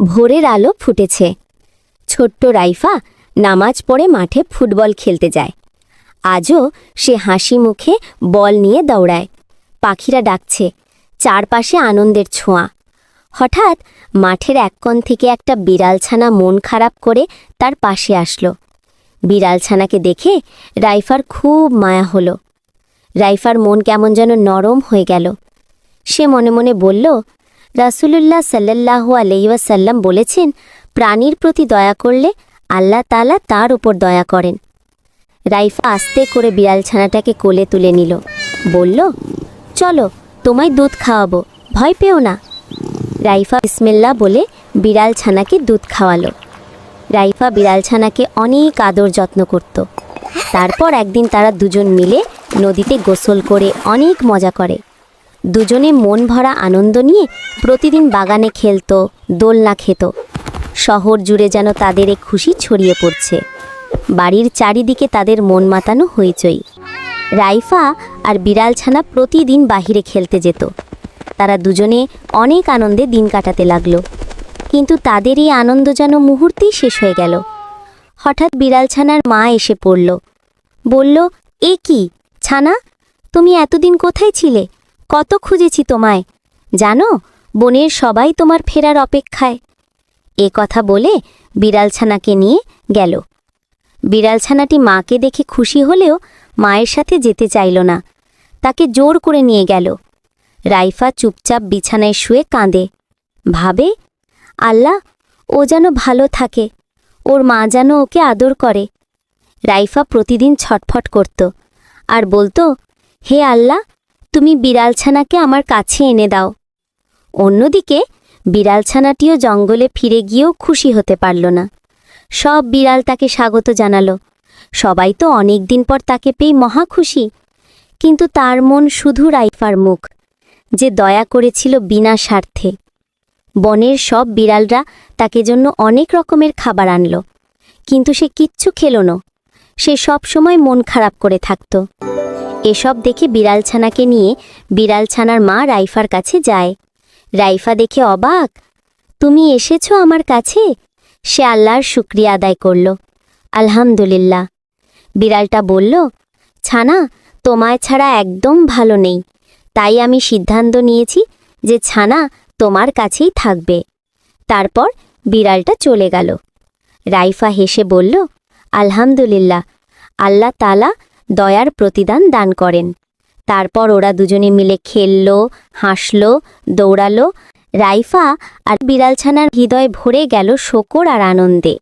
ভোরের আলো ফুটেছে। ছোট্ট রাইফা নামাজ পড়ে মাঠে ফুটবল খেলতে যায়। আজও সে হাসি মুখে বল নিয়ে দৌড়ায়। পাখিরা ডাকছে, চারপাশে আনন্দের ছোঁয়া। হঠাৎ মাঠের এক কোণ থেকে একটা বিড়ালছানা মন খারাপ করে তার পাশে আসলো। বিড়ালছানাকে দেখে রাইফার খুব মায়া হলো। রাইফার মন কেমন যেন নরম হয়ে গেল। সে মনে মনে বলল, রাসূলুল্লাহ সাল্লাল্লাহু আলাইহি ওয়াসাল্লাম বলেছেন, প্রাণীর প্রতি দয়া করলে আল্লাহ তাআলা তার উপর দয়া করেন। রাইফা আস্তে করে বিড়ালছানাটাকে কোলে তুলে নিল। বলল, চলো তোমায় দুধ খাওয়াবো, ভয় পেও না। রাইফা বিসমিল্লাহ বলে বিড়ালছানাকে দুধ খাওয়ালো। রাইফা বিড়ালছানাকে অনেক আদর যত্ন করত। তারপর একদিন তারা দুজন মিলে নদীতে গোসল করে অনেক মজা করে। দুজনে মন ভরা আনন্দ নিয়ে প্রতিদিন বাগানে খেলত, দোলনা খেত। শহর জুড়ে যেন তাদের এক খুশি ছড়িয়ে পড়ছে। বাড়ির চারিদিকে তাদের মন মাতানো হইচই। রাইফা আর বিড়ালছানা প্রতিদিন বাহিরে খেলতে যেত। তারা দুজনে অনেক আনন্দে দিন কাটাতে লাগলো। কিন্তু তাদের এই আনন্দ যেন মুহূর্তেই শেষ হয়ে গেল। হঠাৎ বিড়ালছানার মা এসে পড়ল। বলল, এ কি ছানা, তুমি এতদিন কোথায় ছিলে? কত খুঁজেছি তোমায়। জানো, বনের সবাই তোমার ফেরার অপেক্ষায়। এ কথা বলে বিড়ালছানাকে নিয়ে গেল। বিড়ালছানাটি মাকে দেখে খুশি হলেও মায়ের সাথে যেতে চাইল না। তাকে জোর করে নিয়ে গেল। রাইফা চুপচাপ বিছানায় শুয়ে কাঁদে। ভাবে, আল্লাহ, ও যেন ভালো থাকে, ওর মা যেন ওকে আদর করে। রাইফা প্রতিদিন ছটফট করত আর বলতো, হে আল্লাহ, তুমি বিড়ালছানাকে আমার কাছে এনে দাও। অন্যদিকে বিড়ালছানাটিও জঙ্গলে ফিরে গিয়েও খুশি হতে পারল না। সব বিড়াল তাকে স্বাগত জানালো। সবাই তো অনেক দিন পর তাকে পেয়ে মহা খুশি। কিন্তু তার মন শুধু রাইফার মুখ, যে দয়া করেছিল বিনা স্বার্থে। বনের সব বিড়ালরা তাকে জন্য অনেক রকমের খাবার আনল, কিন্তু সে কিচ্ছু খেল না। সে সব সময় মন খারাপ করে থাকত। এসব দেখে বিড়ালছানাকে নিয়ে বিড়ালছানার মা রাইফার কাছে যায়। রাইফা দেখে অবাক, তুমি এসেছো আমার কাছে? সে আল্লাহর শুকরিয়া আদায় করল। আলহামদুলিল্লাহ। বিড়ালটা বলল, ছানা, তোমায় ছাড়া একদম ভালো নেই, তাই আমি সিদ্ধান্ত নিয়েছি যে ছানা তোমার কাছেই থাকবে। তারপর বিড়ালটা চলে গেল। রাইফা হেসে বলল, আলহামদুলিল্লাহ, আল্লাহ তাআলা দয়ার প্রতিদান দান করেন। তারপর ওরা দুজনে মিলে খেলল, হাসল, দৌড়ালো। রাইফা আর বিড়ালছানার হৃদয় ভরে গেল শকর আর আনন্দে।